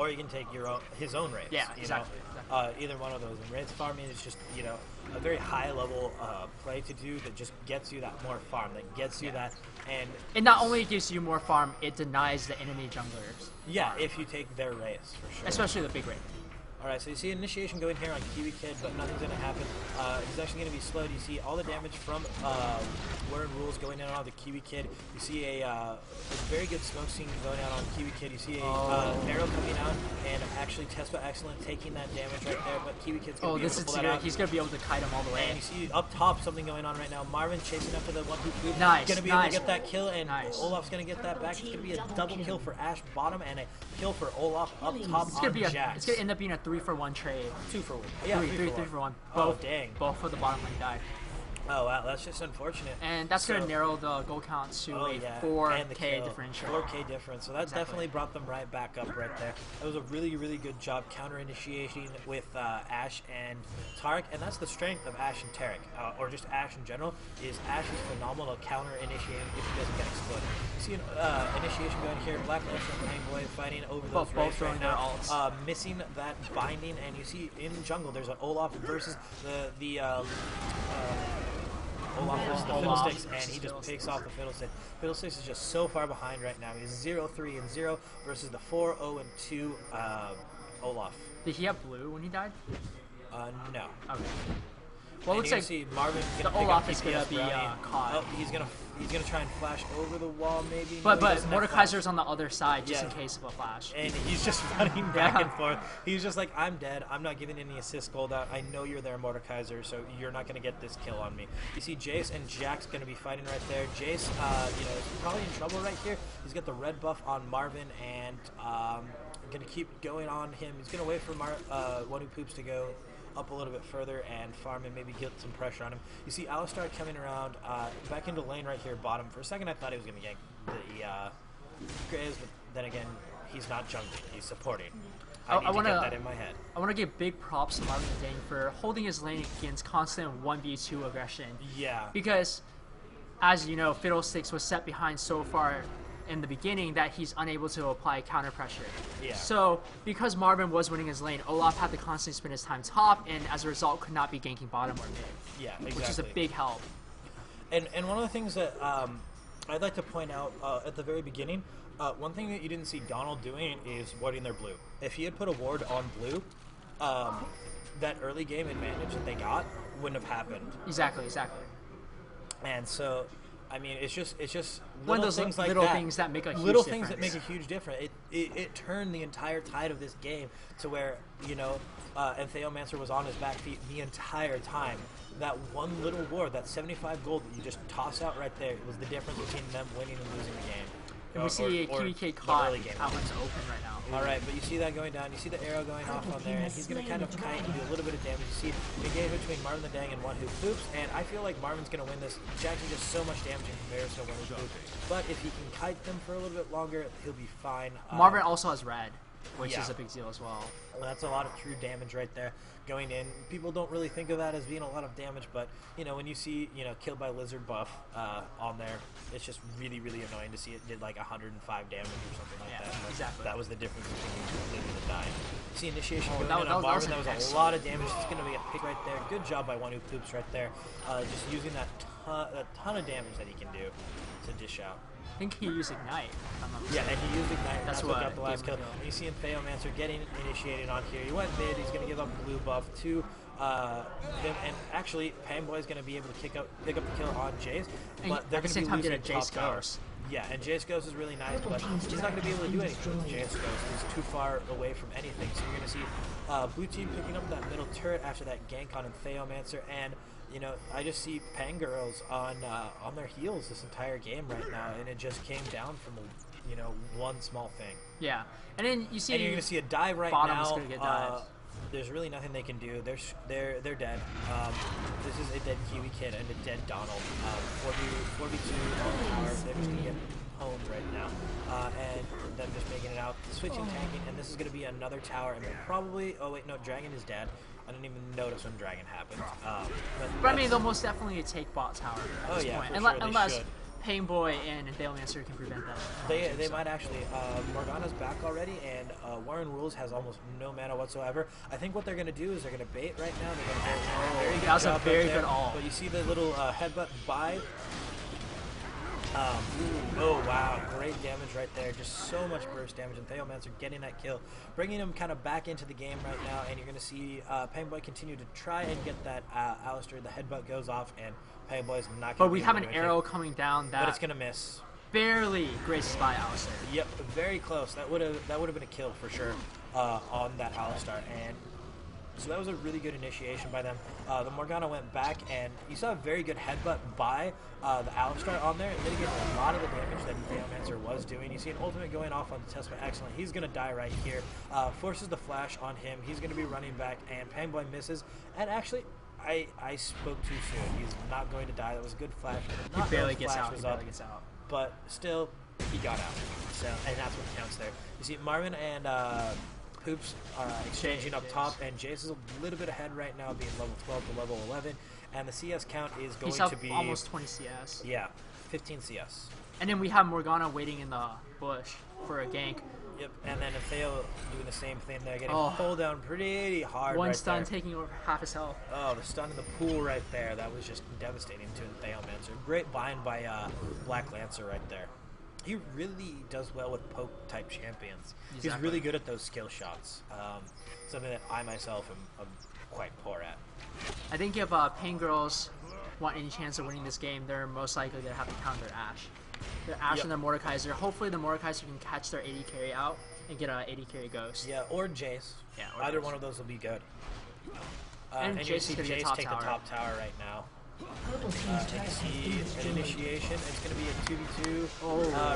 or you can take his own raids. Yeah, exactly. Either one of those. And raids farming is just a very high level play to do that just gets you that more farm, that gets you that, and it not only gives you more farm, it denies the enemy junglers. Yeah, if you take their raids for sure. Especially the big raid. Alright, so you see initiation going here on Kiwi Kid, but nothing's going to happen. He's actually going to be slowed. You see all the damage from Word Rules going in on the Kiwi Kid. You see a very good smoke scene going out on Kiwi Kid. You see a arrow coming out, and actually Tespa Excellent taking that damage right there, but Kiwi Kid's going to be able to pull that out. He's going to be able to kite him all the way. And you see up top something going on right now. Marvin chasing after the one who nice, going to be able to get that kill, and Olaf's going to get that back. It's going to be a double kill for Ash bottom and a kill for Olaf up top on Jax. It's going to end up being a 3-for-1 trade. 2-for-1. Yeah, 3 for 1. Both, oh, dang. Both of the bottom lane died. Oh, wow, that's just unfortunate. And that's going to narrow the goal count to a 4K differential. 4K difference, so that definitely brought them right back up right there. That was a really, really good job counter-initiating with Ash and Tarek, and that's the strength of Ash and Tarek, or just Ash in general, is Ash is phenomenal counter-initiating if he doesn't get exploded. You see an initiation going here, Black Ultra and Hangboy fighting over those rays right now, missing that binding, and you see in jungle there's an Olaf versus the Olaf versus the Fiddlesticks, and he just picks off the Fiddlesticks. Fiddlesticks is just so far behind right now. He's 0-3-0 versus the 4-0-2 Olaf. Did he have blue when he died? No. Okay. Well, it looks like see Marvin the Olaf is going to be caught. Oh, he's gonna try and flash over the wall maybe. But Mordekaiser's on the other side just in case of a flash. And he's just running back and forth. He's just like, I'm dead. I'm not giving any assist gold out. I know you're there, Mordekaiser, so you're not gonna get this kill on me. You see Jace and Jax gonna be fighting right there. Jace, is probably in trouble right here. He's got the red buff on Marvin, and gonna keep going on him. He's gonna wait for One Who Poops to go up a little bit further and farm and maybe get some pressure on him. You see Alistar coming around back into lane right here, bottom. For a second I thought he was going to gank the Graves, but then again, he's not jungling, he's supporting. I need to get that in my head. I want to give big props to Marvin Dang for holding his lane against constant 1v2 aggression. Yeah. Because, as you know, Fiddlesticks was set behind so far in the beginning that he's unable to apply counter pressure. Yeah. So because Marvin was winning his lane, Olaf had to constantly spin his time top, and as a result could not be ganking bottom or mid. Yeah, exactly. Which is a big help. And one of the things that I'd like to point out at the very beginning, one thing that you didn't see Donald doing is warding their blue. If he had put a ward on blue, that early game advantage that they got wouldn't have happened. Exactly. And so, I mean, it's just one of those things like little that. things that make a huge little difference. things that make a huge difference. It turned the entire tide of this game to where and Theomancer was on his back feet the entire time. That one little ward, that 75 gold that you just toss out right there, was the difference between them winning and losing the game. And we see Kiwi K caught. That one's open right now. Alright, but you see that going down. You see the arrow going off on there, and he's going to kind of kite and do a little bit of damage. You see the game between Marvin the Dang and One Who Poops, and I feel like Marvin's going to win this. Jackson does so much damage in comparison to One Who Poops. But if he can kite them for a little bit longer, he'll be fine. Marvin also has red, which is a big deal as well. That's a lot of true damage right there going in. People don't really think of that as being a lot of damage, but when you see killed by lizard buff on there, it's just really, really annoying to see it did like 105 damage or something like that. Exactly. That was the difference between living and dying. You see initiation going in on Marvin. That was a lot of damage. It's going to be a pick right there. Good job by One Who Poops right there. Just using that ton of damage that he can do to dish out. I think he used Ignite. Yeah, and he used Ignite. That's what got the last kill. And you see him Theomancer getting initiated on here. He went mid. He's going to give up blue buff to him. And actually, Panboy's going to be able to pick up the kill on Jace. But they're going to be losing top towers. Yeah, and Jace Ghost is really nice, but he's not going to be able to do anything with Jace Ghost. He's too far away from anything. So you're going to see blue team picking up that middle turret after that gank on Theomancer. And I just see Pangirls on their heels this entire game right now, and it just came down from one small thing. Yeah, and then you see, and you're gonna see a dive right Bottom's now. Gonna get dived. There's really nothing they can do. They're dead. This is a dead Kiwi Kid and a dead Donald. 4v2 on the tower. They're just gonna get honed right now, and them just making it out, switching tanking, and this is gonna be another tower, and probably. Oh wait, no, Dragon is dead. I didn't even notice when Dragon happened. But I mean, they'll most definitely take bot tower at this point. For sure, unless should. Painboy and Theomancer can prevent that. They might actually. Morgana's back already, and Warren Rules has almost no mana whatsoever. I think what they're going to do is they're going to bait right now. They're going to very good that was a job very right good there. ult. But you see the little headbutt by. Oh wow, great damage right there. Just so much burst damage, and Theomancer getting that kill, bringing him kind of back into the game right now. And you're going to see Painboy continue to try and get that Alistair. The headbutt goes off, and Painboy's not going to. But we have an arrow coming down that. But it's going to miss. Barely graces by Alistair. Yep, very close. That would have been a kill for sure on that Alistar, and so that was a really good initiation by them. The Morgana went back, and you saw a very good headbutt by the Alistar on there. It mitigated a lot of the damage that Theomancer was doing. You see an ultimate going off on the Tesla. Excellent. He's going to die right here. Forces the flash on him. He's going to be running back, and Painboy misses. And actually, I spoke too soon. He's not going to die. That was a good flash. He barely gets out. He barely gets out. But still, he got out. So, and that's what counts there. You see Marvin and Hoops are exchanging up top, and Jace is a little bit ahead right now, being level 12 to level 11, and the CS count is going to be almost 20 CS. Yeah, 15 CS. And then we have Morgana waiting in the bush for a gank. Yep, and then Theo doing the same thing. They're getting pulled down pretty hard. One right stun there. taking over half his health. Oh, the stun in the pool right there. That was just devastating to Theomancer. Great bind by Black Lancer right there. He really does well with poke-type champions. Exactly. He's really good at those skill shots, something that I myself am quite poor at. I think if Pain Girls want any chance of winning this game, they're most likely to have to counter Ashe. Their Ashe and their Mordekaiser. Hopefully the Mordekaiser can catch their 80 carry out and get an 80 carry ghost. Yeah, or Jace. Yeah, or either Jace. one of those will be good. And you Jace see is gonna Jace get top take tower. the top tower right now. Purple team's You turret see has been an destroyed. initiation. It's going to be a 2v2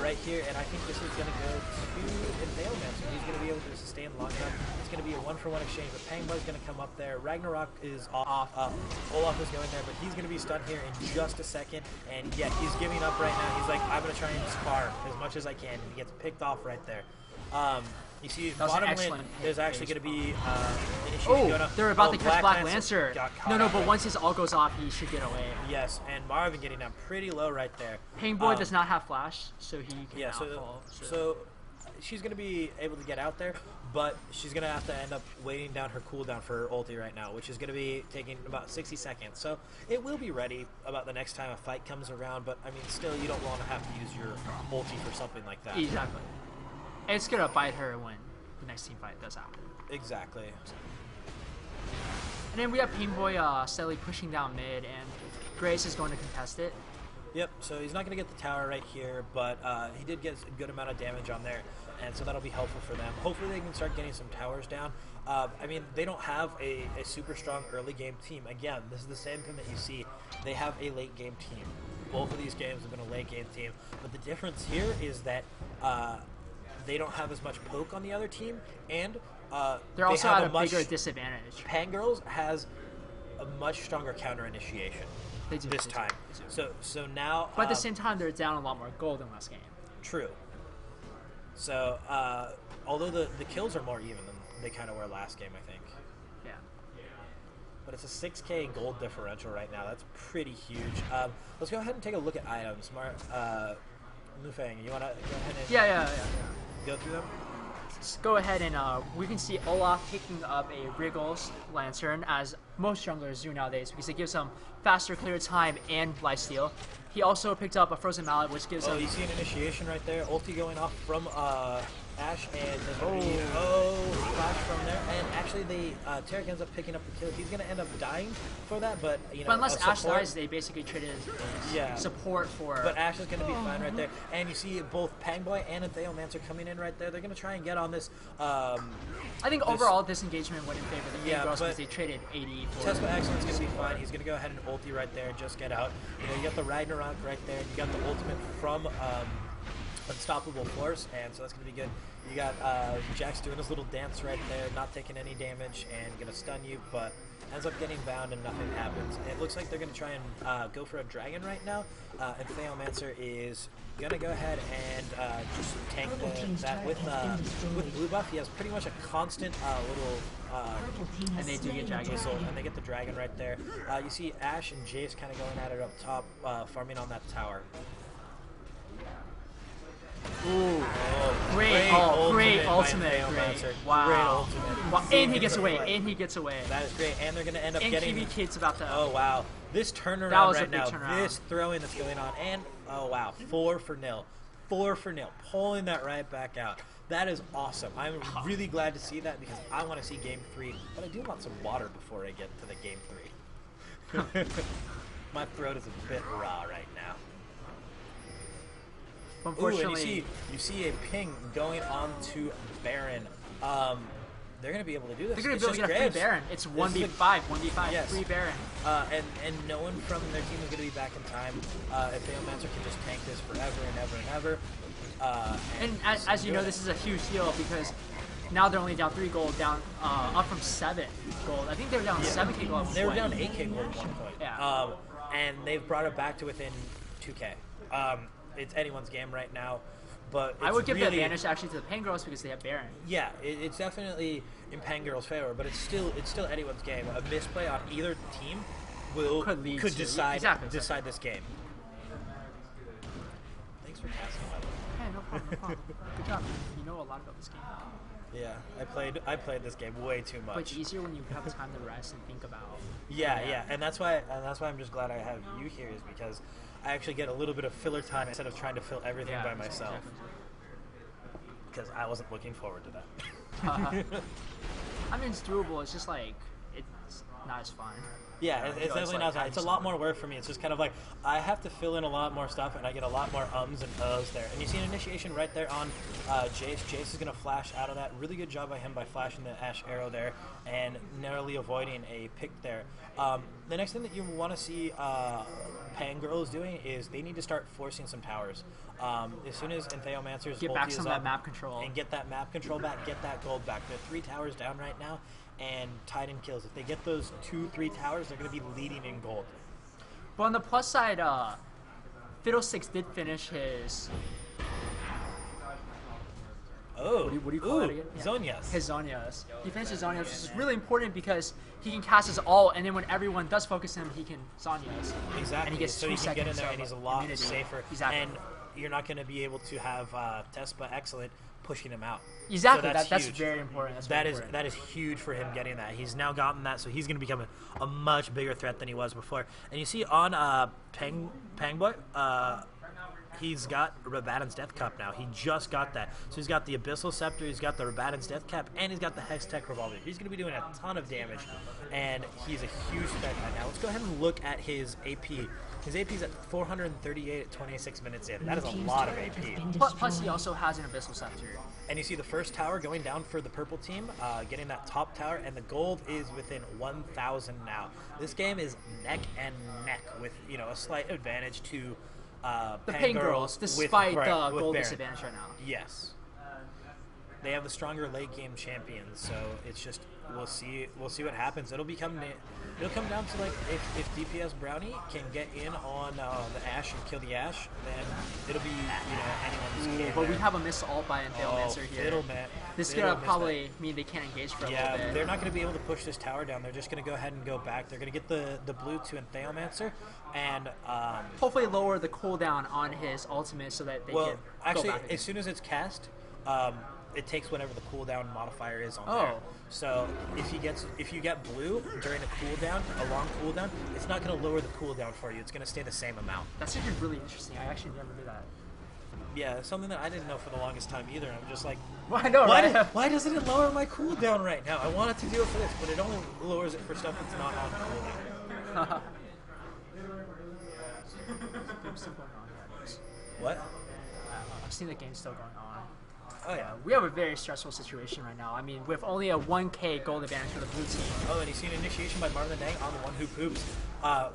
right here, and I think this is going to go to Theomancer. He's going to be able to sustain long enough. It's going to be a 1-for-1 exchange, but Painboy's going to come up there. Ragnarok is off. Olaf is going there, but he's going to be stunned here in just a second, and yeah, he's giving up right now. He's like, I'm going to try and spar as much as I can, and he gets picked off right there. You see, bottom lane, there's actually going to be initiation going up. They're about to catch Black Lancer. Lancer. No, but once his ult goes off, he should get away. Yes, and Marvin getting down pretty low right there. Painboy does not have flash, so he can outfall. So she's going to be able to get out there, but she's going to have to end up waiting down her cooldown for her ulti right now, which is going to be taking about 60 seconds. So it will be ready about the next time a fight comes around, but I mean, still, you don't want to have to use your ulti for something like that. Exactly. It's going to bite her when the next team fight does happen. Exactly. And then we have Painboy steadily pushing down mid, and Grace is going to contest it. Yep, so he's not going to get the tower right here, but he did get a good amount of damage on there, and so that'll be helpful for them. Hopefully they can start getting some towers down. I mean, they don't have a super strong early game team. Again, this is the same thing that you see. They have a late game team. Both of these games have been a late game team, but the difference here is that they don't have as much poke on the other team, and they're also at a bigger disadvantage. Pangirls has a much stronger counter initiation this time. So now, but at the same time, they're down a lot more gold in last game. True. So although the kills are more even than they kind of were last game, I think. Yeah. But it's a 6k gold differential right now. That's pretty huge. Let's go ahead and take a look at items. Mufang, you want to go ahead and Yeah. go through them? Let's go ahead and we can see Olaf picking up a Wriggles Lantern, as most junglers do nowadays, because it gives him faster clear time and lifesteal. He also picked up a Frozen Mallet, which gives him... you see an initiation right there. Ulti going off from Ashe, and there's flash from there. And actually, Tarek ends up picking up the kill. He's going to end up dying for that, but you know. But unless Ashe dies, they basically traded support for... But Ashe is going to be fine right there. And you see both Painboy and Theomancer coming in right there. They're going to try and get on this... I think overall this engagement went in favor of the Game Girls, but because they traded 80 for... Tesla Excellence is going to be fine. He's going to go ahead and ulti right there and just get out. You know, you got the Ragnarok right there. You got the ultimate from Unstoppable Force, and so that's going to be good. You got Jax doing his little dance right there, not taking any damage and going to stun you, but ends up getting bound and nothing happens. It looks like they're going to try and go for a dragon right now, and Theomancer is going to go ahead and just tank that with blue buff. He has pretty much a constant little and they do get dragon. whistle, and they get the dragon right there. You see Ashe and Jace kind of going at it up top, farming on that tower. Ooh. Oh, Great by ultimate. Theo Great. Bouncer. Wow. Great ultimate. Wow. See, And he gets away. right. And he gets away. That is great. And they're going to end up And getting... Kiwi Kid's about to... Oh, wow. This turnaround That was a right big now, turnaround. this throwing that's going on, and, oh, wow, 4-0. 4-0. Pulling that right back out. That is awesome. I'm really glad to see that because I want to see Game 3, but I do want some water before I get to the Game 3. My throat is a bit raw right now. Unfortunately, Ooh, and you see a ping going on to Baron. They're going to be able to do this. they're going to be able to get a free Baron. It's 1v5, 1v5, Yes. free Baron. And no one from their team is going to be back in time. If Theomancer can just tank this forever and ever and ever. And as you know, this is a huge deal because now they're only down 3 gold, down up from 7 gold. I think they were down 7k gold. They were down 8k gold at one point. Yeah. And they've brought it back to within 2k. It's anyone's game right now. But I would give the really, advantage actually to the Pangirls because they have Baron. Yeah, it's definitely in Pangirl's favor, but it's still anyone's game. A misplay on either team could decide this game. Thanks for passing, by the way. Hey, no problem, no problem. Good job. You know a lot about this game. Yeah, I played this game way too much. But it's easier when you have time to rest and think about. Yeah, and that's why I'm just glad I have you here is because I actually get a little bit of filler time instead of trying to fill everything by myself. Because I wasn't looking forward to that. I mean, it's doable. It's just like it's not as fun. Yeah, it's definitely not. It's a lot more work for me. It's just kind of like I have to fill in a lot more stuff, and I get a lot more ums and ohs there. And you see an initiation right there on Jace. Jace is going to flash out of that. Really good job by him by flashing the Ash arrow there and narrowly avoiding a pick there. The next thing that you want to see Pangirls doing is they need to start forcing some towers. As soon as Theomancer's Get ulti back is some of up that map control. and get that map control back, get that gold back. They're 3 towers down right now. And tied in kills. If they get those 2-3 towers, they're going to be leading in gold. But on the plus side, Fiddlesticks did finish his. Oh, What do you call it again? Yeah. Zonias. His Zonias. He finished his Zonias, which is really important because he can cast his ult, and then when everyone does focus him, he can Zonias. Exactly. And he gets so 2 he can get in seconds there, of and he's a lot immunity. safer. Exactly. And you're not going to be able to have Tespa Excellent pushing him out. Exactly. So That's huge. very important. That is huge for him getting that. He's now gotten that, so he's going to become a much bigger threat than he was before. And you see on Pangboy, he's got Rabadon's Death Cup now. He just got that. So he's got the Abyssal Scepter, he's got the Rabadon's Death Cap, and he's got the Hex Tech Revolver. He's going to be doing a ton of damage, and he's a huge threat right now. Let's go ahead and look at his AP. His AP is at 438 at 26 minutes in. That is a lot of AP. Plus, he also has an Abyssal Scepter. And you see the first tower going down for the purple team, getting that top tower, and the gold is within 1,000 now. This game is neck and neck with a slight advantage to The Pangirls, despite the gold Baron. disadvantage right now. Yes, they have the stronger late game champions, so it's just we'll see what happens. It'll come down to like if DPS Brownie can get in on the Ash and kill the Ash, then it'll be anyone's game. But we there. have a miss ult by Theomancer here. This is gonna probably mean they can't engage for a little bit. Yeah, they're not going to be able to push this tower down. They're just going to go ahead and go back. They're going to get the blue to Theomancer and hopefully lower the cooldown on his ultimate so that they can actually, go back again. as soon as it's cast, it takes whatever the cooldown modifier is on there. Oh. So if you get blue during a cooldown, a long cooldown, it's not going to lower the cooldown for you. It's going to stay the same amount. That's actually really interesting. I actually never knew that. Yeah, something that I didn't know for the longest time either. I'm just like, Well, I know, right? why doesn't it lower my cooldown right now? I want it to do it for this, but it only lowers it for stuff that's not on cooldown. What? I've seen the game still going on. Oh yeah. We have a very stressful situation right now. I mean, with only a 1k gold advantage for the blue team. Oh, and you see an initiation by Marvin Dang on the one who poops.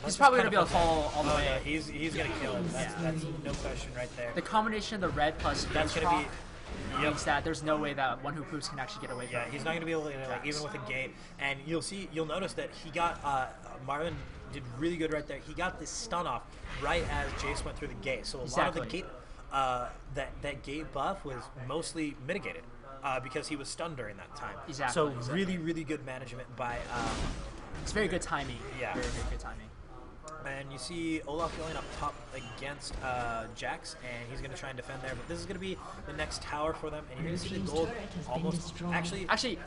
He's probably going to be able to follow all the way. Yeah, he's going to kill him. That's no question right there. The combination of the red plus That's going to be... means that there's no way that one who poops can actually get away from Yeah, he's not going to be able to, even with a gate. And you'll notice that he got, Marvin did really good right there. He got this stun off right as Jace went through the gate. So a lot of the gate, that gate buff was mostly mitigated because he was stunned during that time. Exactly. So really, really good management by... It's very good timing. Yeah. Very, very good timing. And you see Olaf going up top against Jax, and he's going to try and defend there. But this is going to be the next tower for them, and you're going to see the gold almost... Actually, Actually,